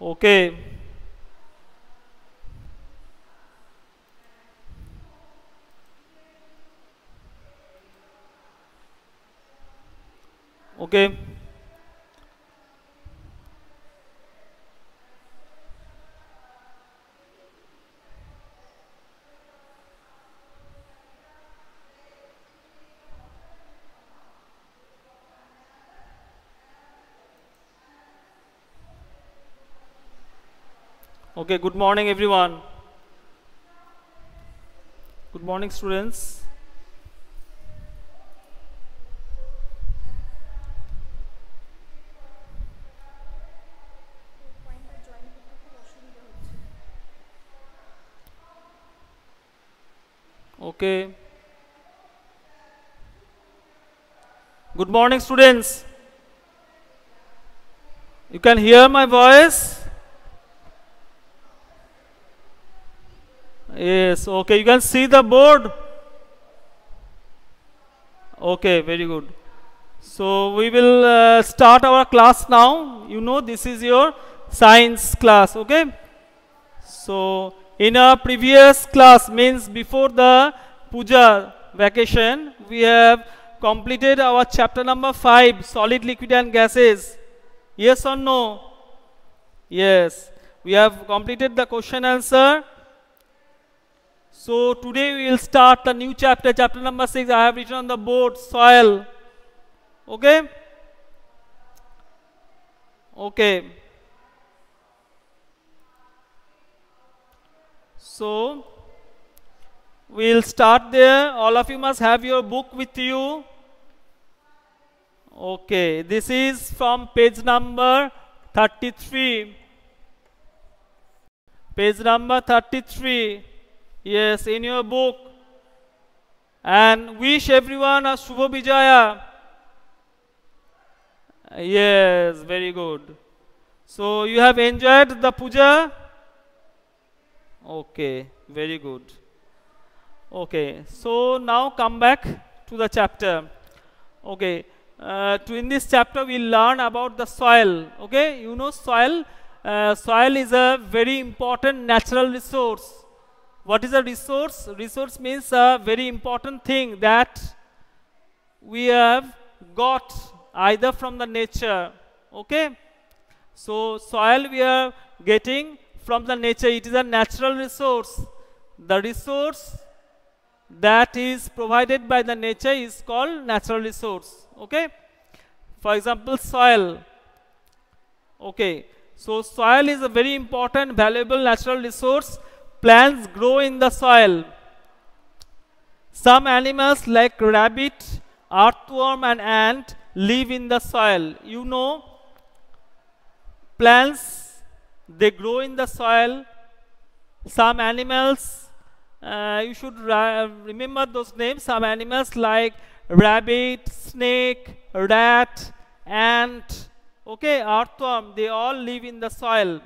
Okay. Okay. Okay, good morning everyone. Good morning students. Okay. Good morning students. You can hear my voice? Yes, okay. You can see the board? Okay, very good. So we will start our class now. You know this is your science class, okay? So in our previous class, means before the puja vacation, we have completed our chapter number 5, solid, liquid and gases. Yes or no? Yes. We have completed the question answer. So today we will start the new chapter, chapter number 6. I have written on the board, soil. Okay? Okay. So we'll start there. All of you must have your book with you. Okay. This is from page number 33. Page number 33. Yes, in your book. And wish everyone a Shubha Vijaya. Yes, very good. So you have enjoyed the puja? Okay, very good. Okay, so now come back to the chapter. Okay, in this chapter we learn about the soil. Okay, you know soil. Soil is a very important natural resource. What is a resource? Resource means a very important thing that we have got either from the nature. Okay, so soil we are getting from the nature. It is a natural resource. The resource that is provided by the nature is called natural resource. Okay, for example soil. Okay, so soil is a very important valuable natural resource. Plants grow in the soil. Some animals like rabbit, earthworm and ant live in the soil. You know, plants, they grow in the soil. Some animals, you should remember those names. Some animals like rabbit, snake, rat, ant, okay, earthworm, they all live in the soil.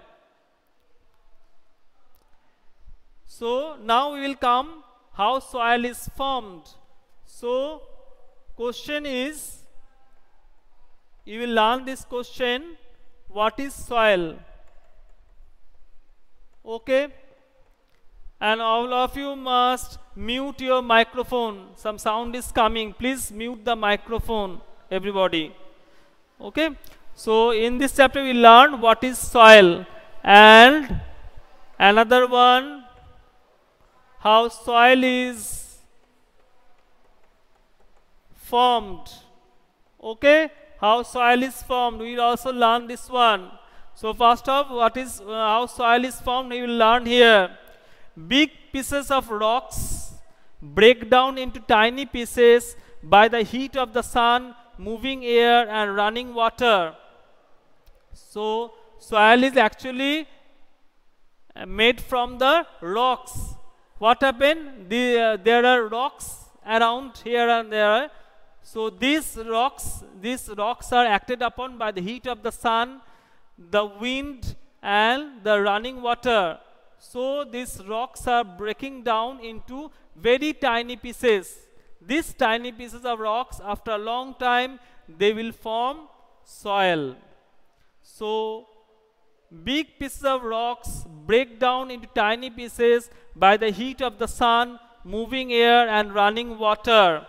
So now we will come how soil is formed. So question is, you will learn this question, what is soil? Okay, and all of you must mute your microphone. Some sound is coming, please mute the microphone, everybody. Okay, so in this chapter we learn what is soil, and another one, how soil is formed. Okay, how soil is formed, we will also learn this one. So first off, what is how soil is formed, we will learn here. Big pieces of rocks break down into tiny pieces by the heat of the sun, moving air and running water. So soil is actually made from the rocks. What happened? There are rocks around here and there. So these rocks are acted upon by the heat of the sun, the wind and the running water. So these rocks are breaking down into very tiny pieces. These tiny pieces of rocks, after a long time, they will form soil. So big pieces of rocks break down into tiny pieces by the heat of the sun, moving air and running water.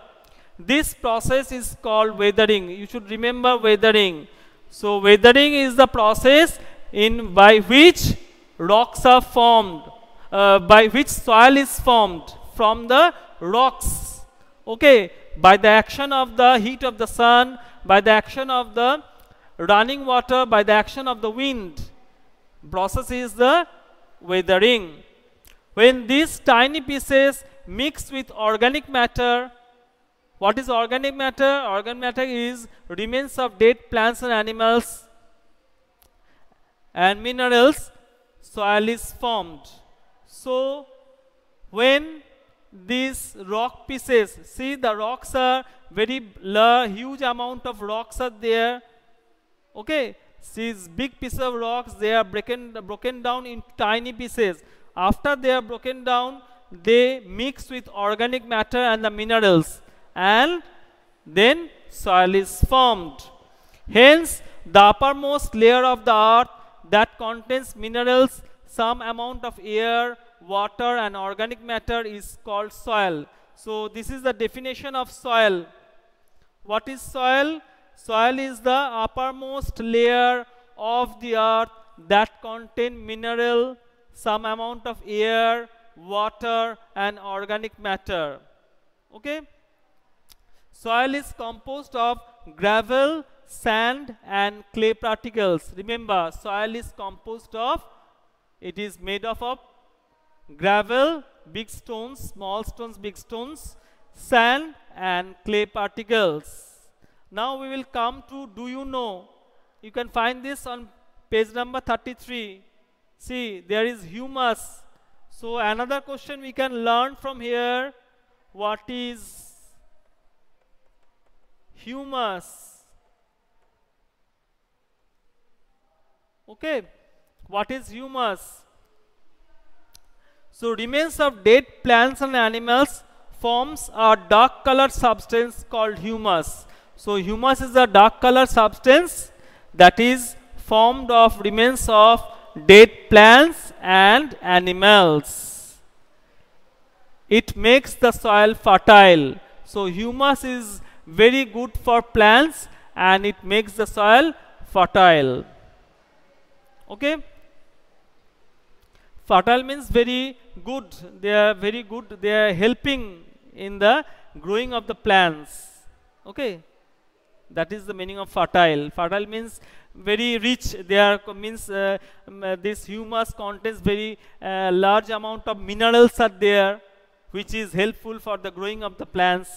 This process is called weathering. You should remember weathering. So weathering is the process by which rocks are formed, by which soil is formed from the rocks. Okay, by the action of the heat of the sun, by the action of the running water, by the action of the wind. Process is the weathering. When these tiny pieces mix with organic matter, what is organic matter? Organic matter is remains of dead plants and animals and minerals, soil is formed. So when these rock pieces, see the rocks are very huge amount of rocks are there. Okay, these big pieces of rocks, they are broken down in tiny pieces. After they are broken down, they mix with organic matter and the minerals, and then soil is formed. Hence, the uppermost layer of the earth that contains minerals, some amount of air, water and organic matter is called soil. So this is the definition of soil. What is soil? Soil is the uppermost layer of the earth that contain mineral, some amount of air, water and organic matter. Okay? Soil is composed of gravel, sand and clay particles. Remember, soil is composed of, it is made up of gravel, big stones, small stones, big stones, sand and clay particles. Now we will come to do you know. You can find this on page number 33. See, there is humus. So another question we can learn from here, what is humus? Okay, what is humus? So remains of dead plants and animals forms a dark colored substance called humus. So humus is a dark colored substance that is formed of remains of dead plants and animals. It makes the soil fertile. So humus is very good for plants and it makes the soil fertile. Okay? Fertile means very good. They are very good. They are helping in the growing of the plants. Okay? That is the meaning of fertile. Fertile means very rich. There means this humus contains very large amount of minerals are there, which is helpful for the growing of the plants.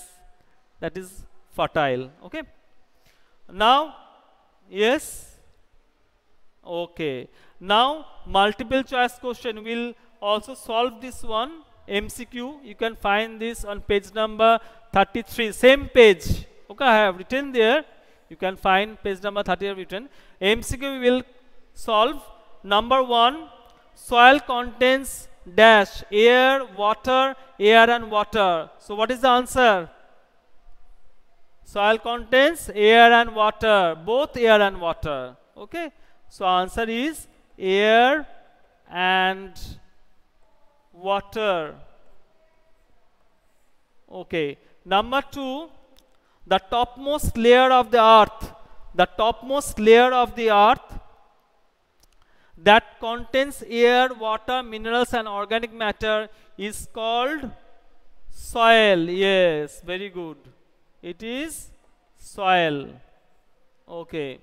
That is fertile. Okay. Now, yes. Okay. Now, multiple choice question. We'll also solve this one. MCQ. You can find this on page number 33. Same page. Okay, I have written there. You can find page number 30 written. MCQ we will solve. Number 1, soil contains dash air, water, air and water. So what is the answer? Soil contains air and water, both air and water. Okay, so answer is air and water. Okay, number 2, the topmost layer of the earth, that contains air, water, minerals and organic matter is called soil. Yes, very good. It is soil. Okay.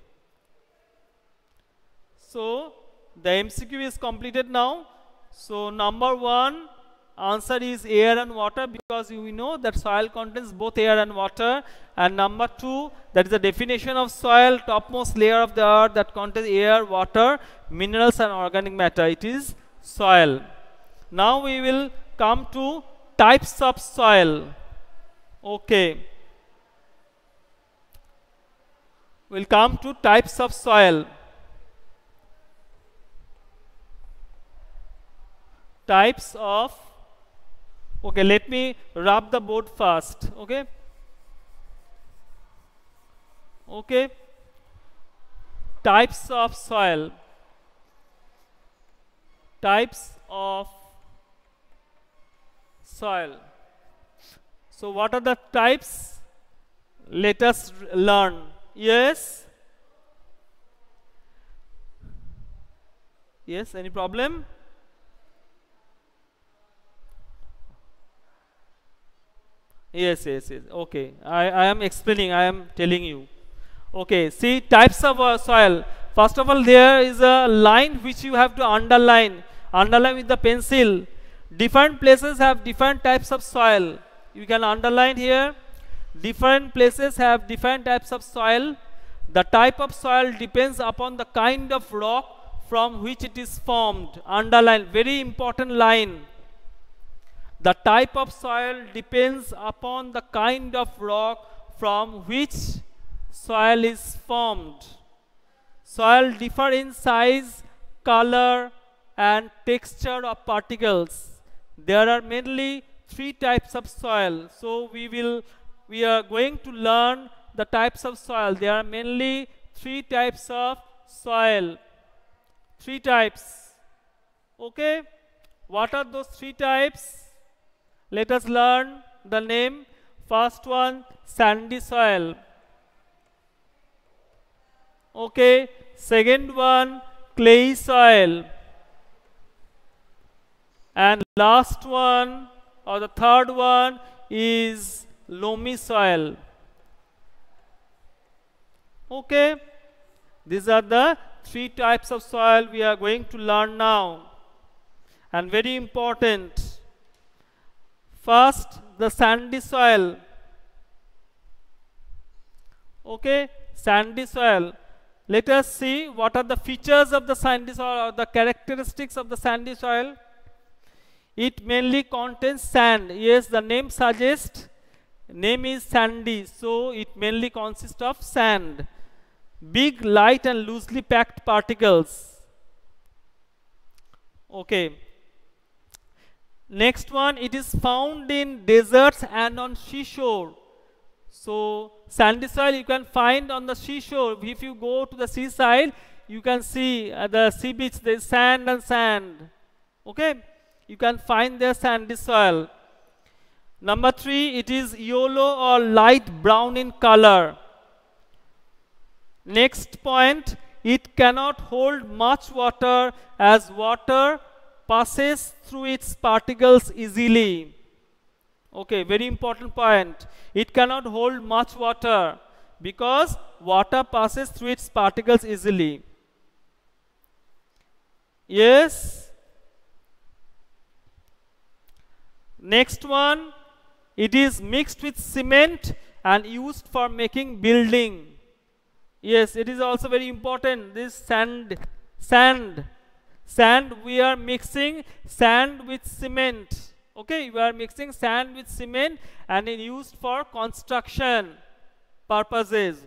So the MCQ is completed now. So number 1, answer is air and water, because we know that soil contains both air and water. And number 2, that is the definition of soil, topmost layer of the earth that contains air, water, minerals and organic matter. It is soil. Now we will come to types of soil. Okay. We'll come to types of soil. Types of, okay, let me rub the board first. Okay. Okay. Types of soil. Types of soil. So what are the types? Let us learn. Yes? Yes, any problem? Yes, yes, yes. Okay. I am explaining, I am telling you. Okay, see types of soil. First of all, there is a line which you have to underline. Underline with the pencil. Different places have different types of soil. You can underline here. Different places have different types of soil. The type of soil depends upon the kind of rock from which it is formed. Underline, very important line. The type of soil depends upon the kind of rock from which soil is formed. Soil differ in size, color, and texture of particles. There are mainly three types of soil. So we are going to learn the types of soil. There are mainly three types of soil. Three types. Okay? What are those three types? Let us learn the name. First one, sandy soil. Okay. Second one, clay soil. And last one, or the third one, is loamy soil. Okay. These are the three types of soil we are going to learn now. And very important. First, the sandy soil. Okay, sandy soil. Let us see what are the features of the sandy soil or the characteristics of the sandy soil. It mainly contains sand. Yes, the name suggests, name is sandy, so it mainly consists of sand. Big, light and loosely packed particles. Okay. Next one, it is found in deserts and on seashore. So sandy soil you can find on the seashore. If you go to the seaside, you can see at the sea beach there is sand and sand. Okay, you can find there sandy soil. Number 3, it is yellow or light brown in color. Next point, it cannot hold much water as water passes through its particles easily. Okay, very important point. It cannot hold much water because water passes through its particles easily. Yes. Next one, it is mixed with cement and used for making building. Yes, it is also very important. This sand, we are mixing sand with cement. Okay, we are mixing sand with cement and it used for construction purposes.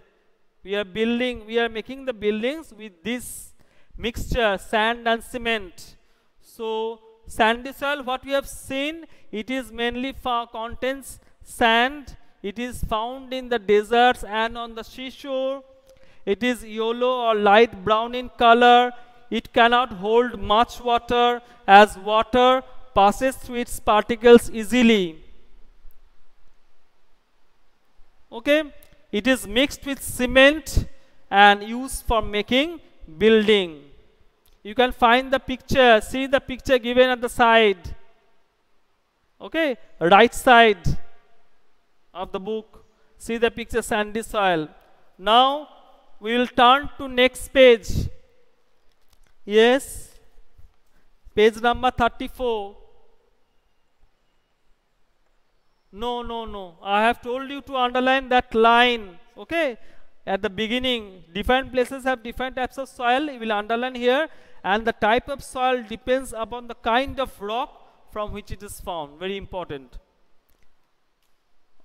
We are making the buildings with this mixture, sand and cement. So sandy soil, what we have seen, it is mainly contains sand. It is found in the deserts and on the seashore. It is yellow or light brown in color. It cannot hold much water as water passes through its particles easily. Okay, it is mixed with cement and used for making building. You can find the picture, see the picture given at the side. Okay, right side of the book, see the picture sandy soil. Now we will turn to next page. Yes, page number 34. No. I have told you to underline that line. Okay, at the beginning, different places have different types of soil. You will underline here, and the type of soil depends upon the kind of rock from which it is found. Very important.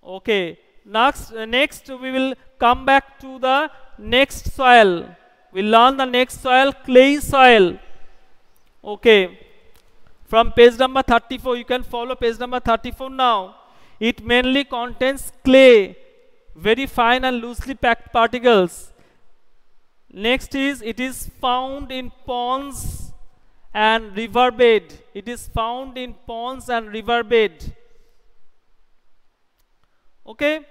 Okay, next we will come back to the next soil. We'll learn the next soil, clay soil. Okay, from page number 34, you can follow page number 34 now. It mainly contains clay, very fine and loosely packed particles. Next is, it is found in ponds and riverbed. It is found in ponds and riverbed. Okay,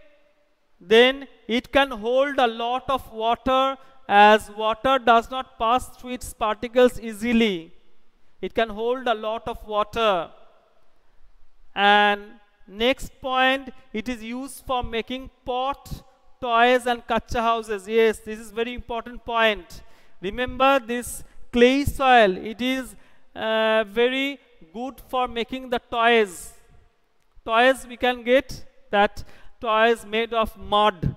then it can hold a lot of water, as water does not pass through its particles easily. It can hold a lot of water. And next point, it is used for making pot, toys and kacha houses. Yes, this is very important point. Remember this clay soil, it is very good for making the toys. Toys we can get that toys made of mud.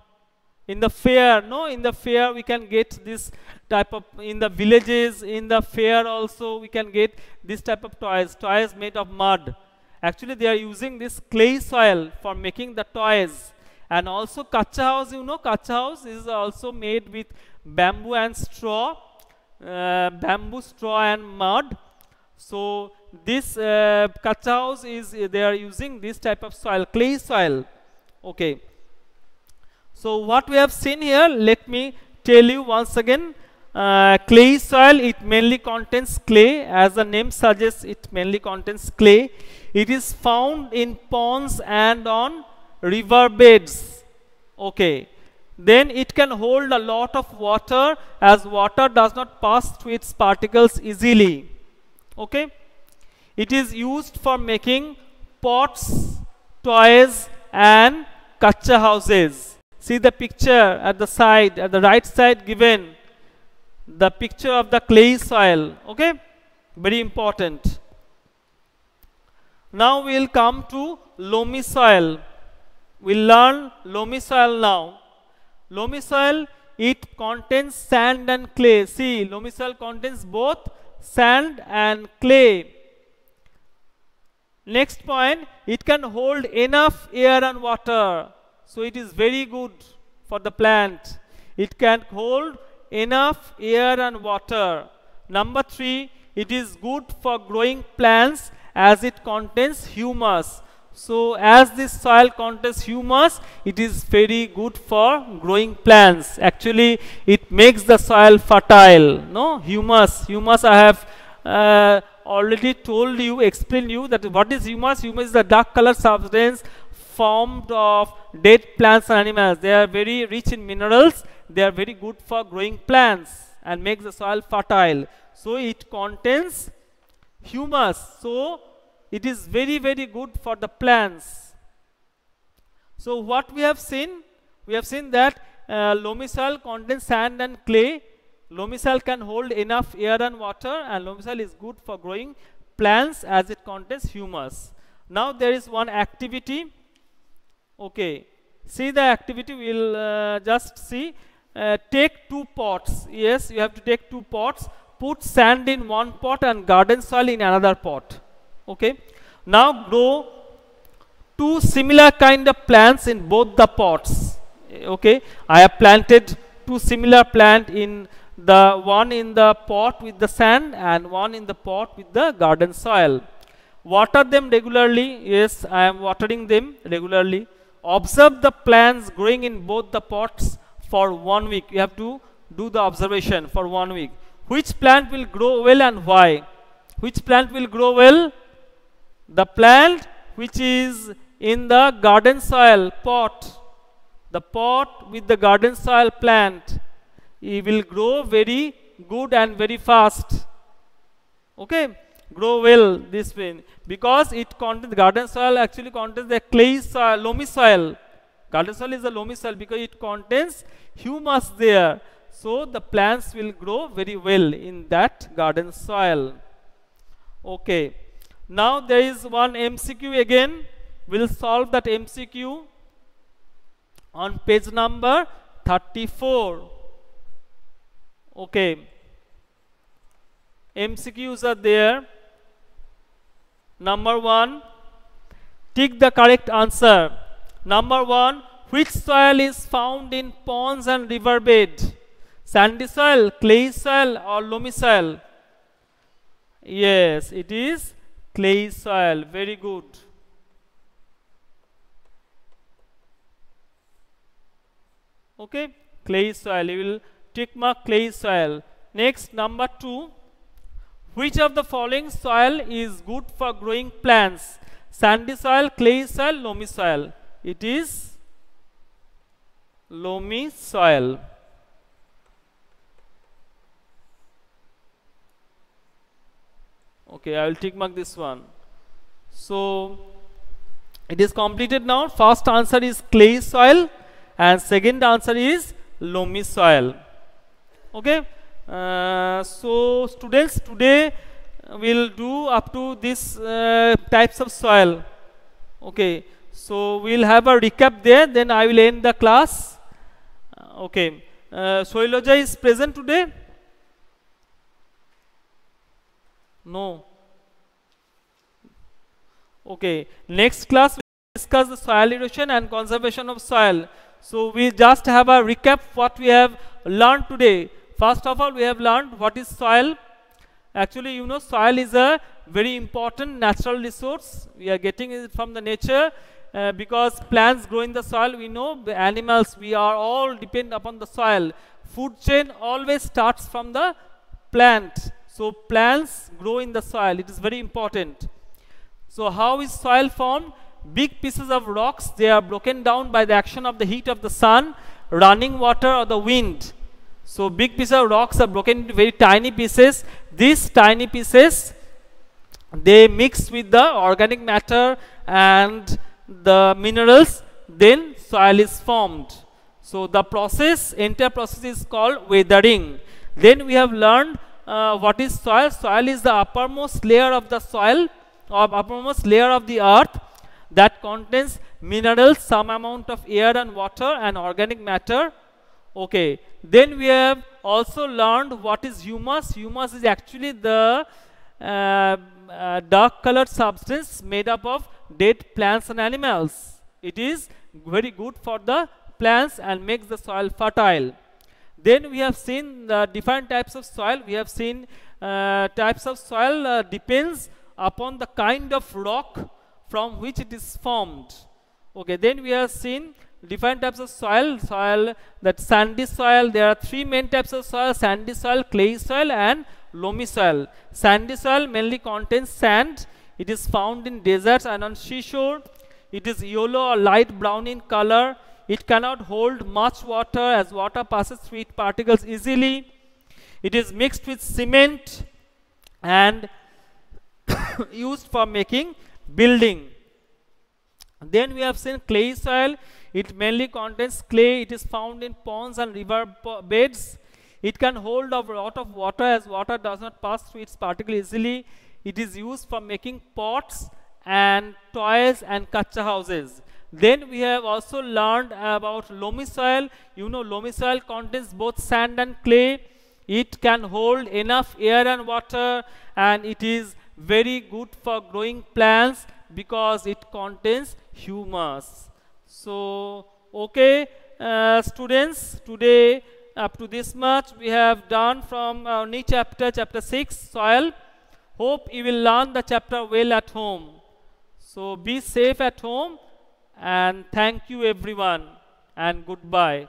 In the fair, no, in the fair we can get this type of, in the villages, in the fair also we can get this type of toys made of mud. Actually they are using this clay soil for making the toys. And also kacha house, you know, kacha house is also made with bamboo and straw, bamboo, straw and mud. So this kacha house is, they are using this type of soil, clay soil. Okay. So what we have seen here, let me tell you once again. Clay soil, it mainly contains clay. As the name suggests, it mainly contains clay. It is found in ponds and on river beds. Okay. Then it can hold a lot of water, as water does not pass through its particles easily. Okay. It is used for making pots, toys and kacha houses. See the picture at the side, at the right side given, the picture of the clay soil. Okay, very important. Now we will come to loamy soil. We'll learn loamy soil now. Loamy soil, it contains sand and clay. See, loamy soil contains both sand and clay. Next point, it can hold enough air and water. So it is very good for the plant. It can hold enough air and water. Number 3, it is good for growing plants as it contains humus. So as this soil contains humus, it is very good for growing plants. Actually, it makes the soil fertile. No, humus. Humus I have already told you, explained you that what is humus. Humus is the dark color substance formed of dead plants and animals. They are very rich in minerals. They are very good for growing plants and makes the soil fertile. So it contains humus. So it is very, very good for the plants. So what we have seen? We have seen that loamy soil contains sand and clay. Loamy soil can hold enough air and water, and loamy soil is good for growing plants as it contains humus. Now there is one activity. Okay, see the activity. We'll just see. Take 2 pots. Yes, you have to take 2 pots. Put sand in one pot and garden soil in another pot. Okay. Now grow 2 similar kind of plants in both the pots. Okay. I have planted 2 similar plant, in the one in the pot with the sand and one in the pot with the garden soil. Water them regularly. Yes, I am watering them regularly. Observe the plants growing in both the pots for 1 week. You have to do the observation for 1 week. Which plant will grow well and why? Which plant will grow well? The plant which is in the garden soil pot. The pot with the garden soil plant, it will grow very good and very fast. Okay, grow well this way, because it contains, garden soil actually contains the clay soil, loamy soil. Garden soil is a loamy soil because it contains humus there. So the plants will grow very well in that garden soil. Okay. Now there is one MCQ again. We'll solve that MCQ on page number 34. Okay. MCQs are there. Number 1, tick the correct answer. Number 1, which soil is found in ponds and riverbed? Sandy soil, clay soil or loamy soil? Yes, it is clay soil. Very good. Okay, clay soil. You will tick mark clay soil. Next, number 2. Which of the following soil is good for growing plants? Sandy soil, clay soil, loamy soil. It is loamy soil. Okay, I will tick mark this one. So it is completed now. First answer is clay soil and second answer is loamy soil. Okay. So students, today we'll do up to this types of soil. Okay. So we'll have a recap there, then I will end the class. Okay. Shailaja is present today? No. Okay. Next class we discuss the soil erosion and conservation of soil. So we just have a recap what we have learned today. First of all, we have learned what is soil. Actually, you know, soil is a very important natural resource. We are getting it from the nature because plants grow in the soil. We know the animals, we are all depend upon the soil. Food chain always starts from the plant. So plants grow in the soil. It is very important. So how is soil formed? Big pieces of rocks, they are broken down by the action of the heat of the sun, running water or the wind. So big pieces of rocks are broken into very tiny pieces. These tiny pieces, they mix with the organic matter and the minerals, then soil is formed. So the process, entire process is called weathering. Then we have learned what is soil. Soil is the uppermost layer of the soil, or uppermost layer of the earth, that contains minerals, some amount of air and water and organic matter. Okay. Then we have also learned what is humus. Humus is actually the dark colored substance made up of dead plants and animals. It is very good for the plants and makes the soil fertile. Then we have seen the different types of soil. We have seen types of soil depends upon the kind of rock from which it is formed. Okay, then we have seen different types of soil. That sandy soil, there are three main types of soil: sandy soil, clay soil and loamy soil. Sandy soil mainly contains sand. It is found in deserts and on seashore. It is yellow or light brown in color. It cannot hold much water as water passes through its particles easily. It is mixed with cement and used for making building. Then we have seen clay soil. It mainly contains clay. It is found in ponds and river beds. It can hold a lot of water as water does not pass through its particles easily. It is used for making pots and toys and kacha houses. Then we have also learned about loamy soil. You know, loamy soil contains both sand and clay. It can hold enough air and water, and it is very good for growing plants because it contains humus. So okay, students, today up to this much we have done from our new chapter, chapter 6, soil. Hope you will learn the chapter well at home. So be safe at home, and thank you everyone, and goodbye.